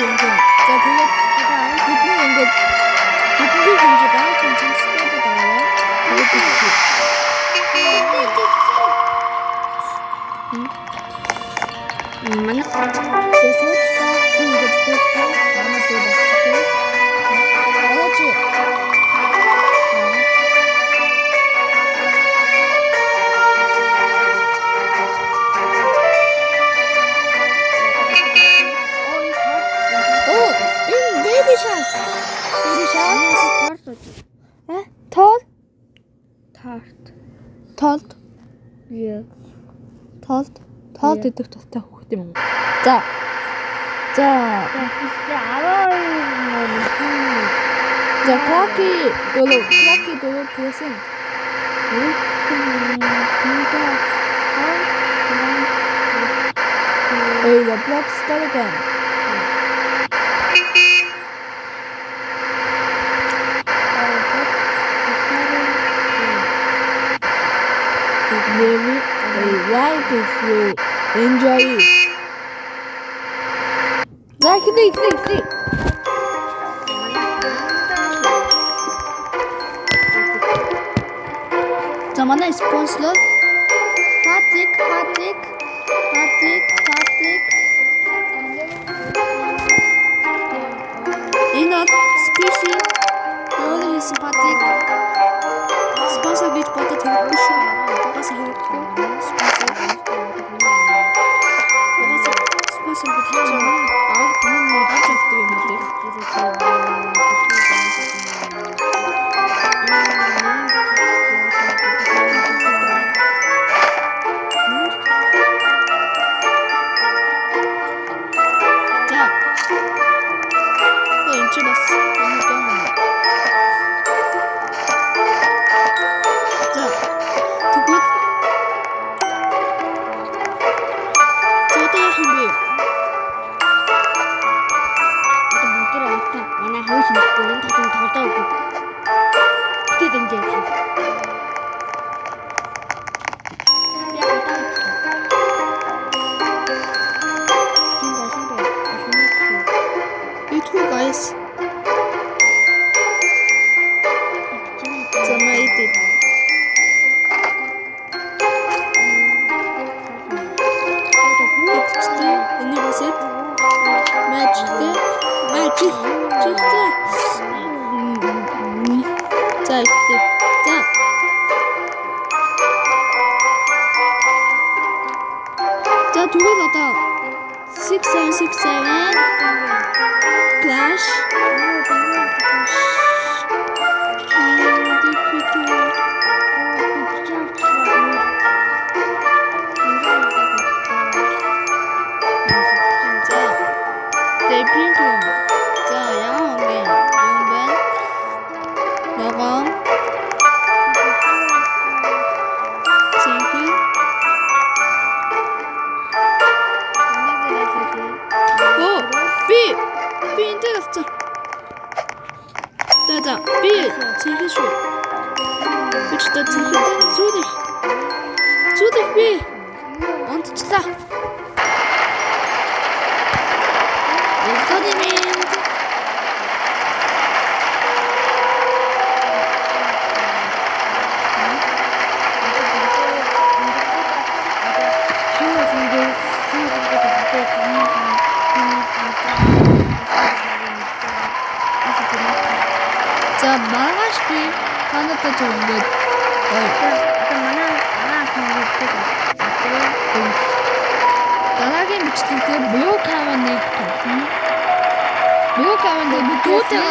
ингээд. За тэгээд бидний ингээд бидний хэмжээгээ концентрейтэд байгаа. Тэгээд манай тэсэд ингээд бүгд манай дүү болчихсон. Ооч. Baby shark. Tart. Yeah. Tart гэдэг тустай хөхт юм. За. Cracky долоо present. The block start again. Maybe I like if you enjoy it. Click. 자, 만나 스폰서 Patrick. Enough species. Really is Patrick. Sponsor гэж бодож хэлсэн шүү. Бас хэлэхгүй. Sponsor гэж хэлсэн. 자, 두개다 6767 Clash 자, B 제일 쉬워. 그치다 제일 조디 B 언제 치다. 어디서니면 자, 말하시피 하나도 좋은데 나라게 미칠 때 모욕하면 돼. 모욕하면 돼. 뭐 도태가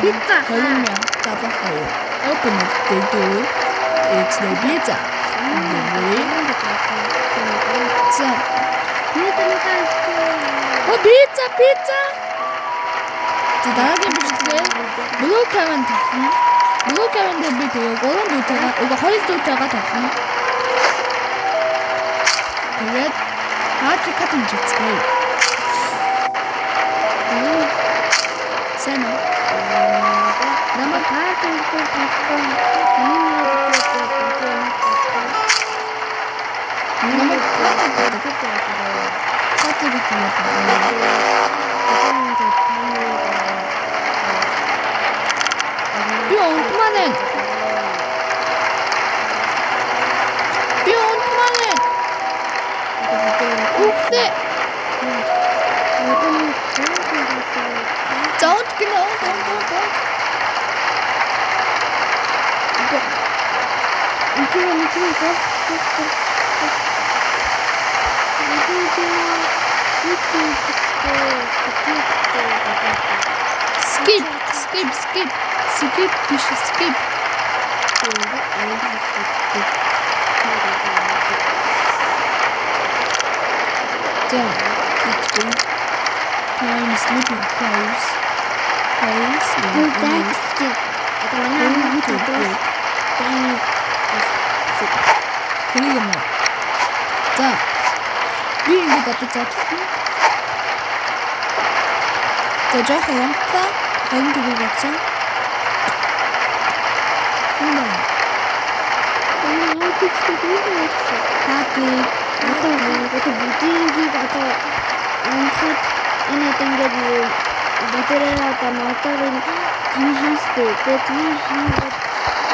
Pizza. Colin Young, Papa Hole. Open it, they do. It's the pizza. 자, pizza. 자, 나가게 보실게. 무력하면 다. 무력하면 되고요. 그런 도타가, 이거 허리 도타가 다. Тэгээд Патрикад инжицгээе. Сайн уу? Намайг Патриктэй тавьсан. намайг Патрикад Би онтманэн. Үхлээ. Don't gonna skip биш skip. За time sleeping guys. Тэрийг юм уу? За би ингэ бодож задлаа. За жоохон лампа энд би бодсон. Патрик одоо бүдингийг одоо унахад энэ ингээд бүдэрээ одоо моторын тань хаастай. Тэгээд тань хаастай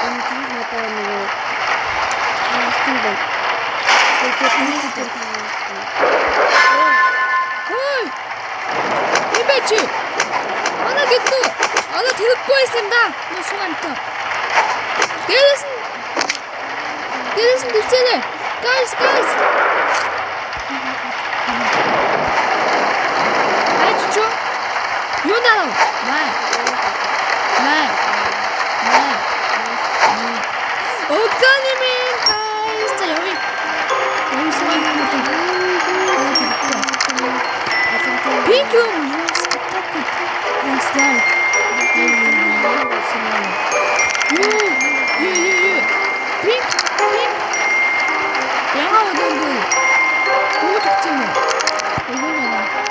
энэ тань одоо нэг хаастай байна. Тэгээд нийтэд Хөөе! Имэж! Манай гэлөө одоо тэгэхгүй байсан юм да. Мөн сугаантай. Дээрээс нь дэрцээрээ. Guys. Айчо. Юу нарав? Маа. Оксаны минь guys. За явъя. Юу сугаантай. Pink room. Yes, attack it. Last night. Pink. Яа өдөндөө. Юу тэгсэн юм? Юу байна?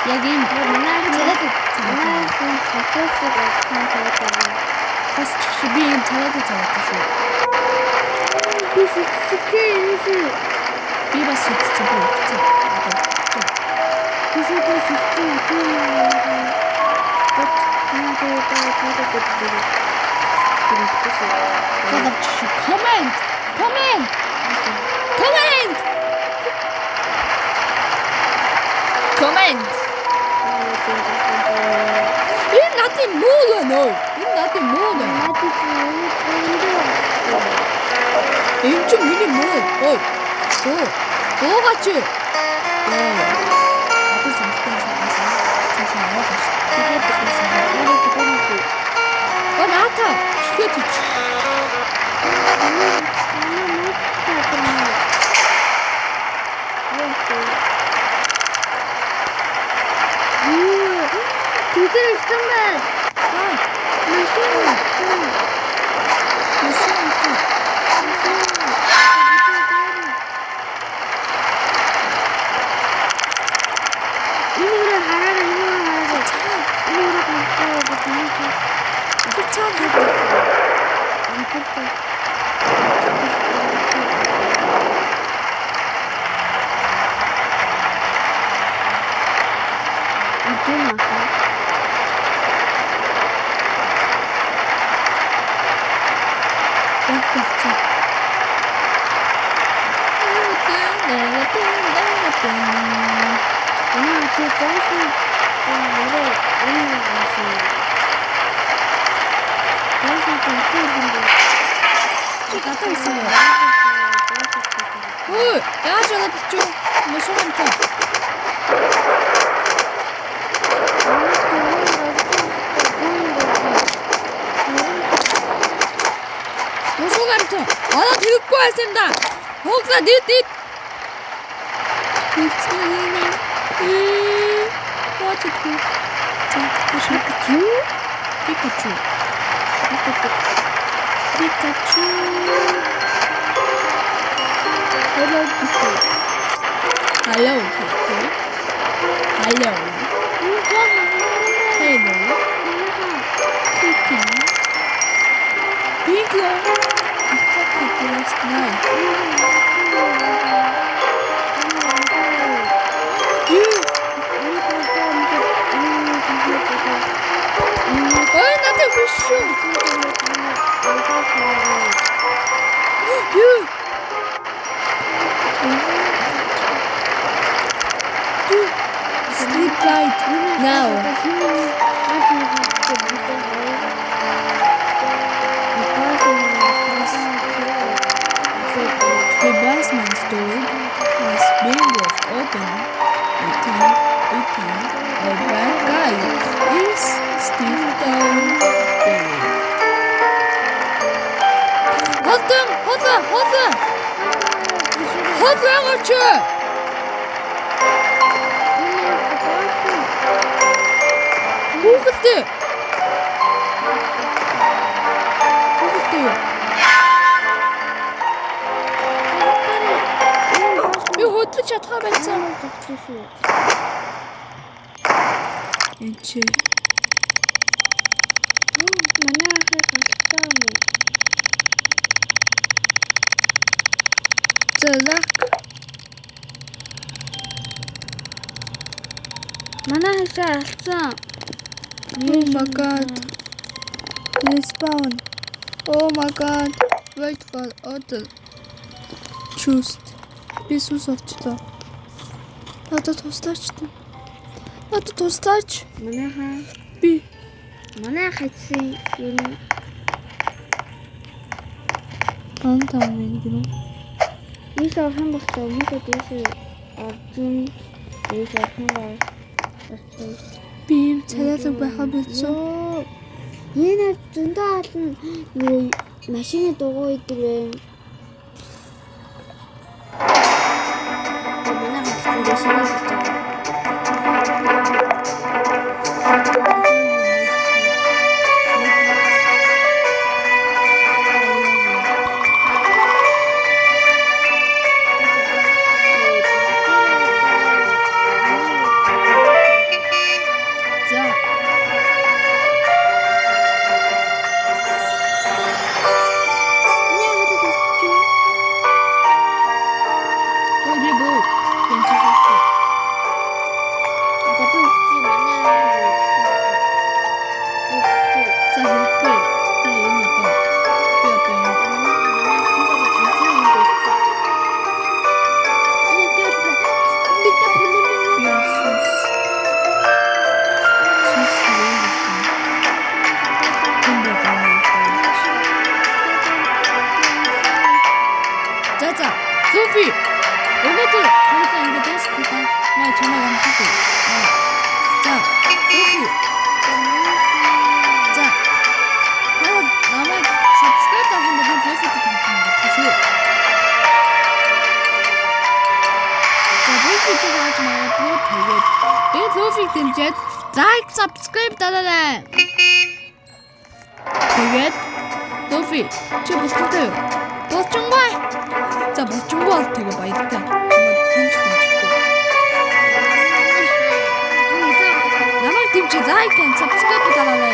Яг ийм манай хасаасыг авсан цаатаа. хас чи би ийм царайтай царайтай шүү. Би сэтгхээ Би бас хэлцээ би хэлцээ. би сэтгхээ тийм бат Comment! Comment! Comment! Comment! Энэ надын муу нөө. Энэ надын муу нөө. Энэ ч миний муу. Ой. Уугач. Одоо санахтай санаасаа. Наата шигэт. Тэдэр ихсэн байна. Ой, яаж яагаад ч юм мөсөөнтэй. Мөсөөнтэй. Аа тэгэхгүй байсан юм да. Хоогла дид. What it do? Pikachu. Hello, Pikachu. Hello, Pikachu. Hello. Pikachu. Attacked last night. Ой, надо выше. Street light now. The basement's door has been left open. We think a bad guy is still down there. Hold on! Хүүхдээ. Би хөдлөж чадхаа байсан. Энд чи. Манай ахыг халтаа юм. Зэлак. Манай хасаа алдсан. Oh my god. Respawn. Oh my god. Wait for order. Choose. Би сүс авчлаа. Надад тустаач. Манайхаа Би. манай хатсан юм. Антамын гинэ. Ийш орхон бохтой хүмүүсээ дээш оржин. Дээш орхон бай. Би юм царайлаг байхаа болсон. Энэ зөндөө олон юу машины дугуй идэг юм. Манай хатсан дээш нэг 일단 이거 댄스코다. 나 전화 안 받고. 자, 소피. 자, 바로 남의 subscribe 한번 해주실 것 같습니다. 다시. 자, 소피 쪽 하지 말고 되게. 내 소피 댄스 like subscribe 달라라. 되게. 소피, 저 못했어요. 멋진 거야. 자, 멋진 거 되게 맛있다. 정말 김치도 맛있고. 남의 김치 like and subscribe 달라라.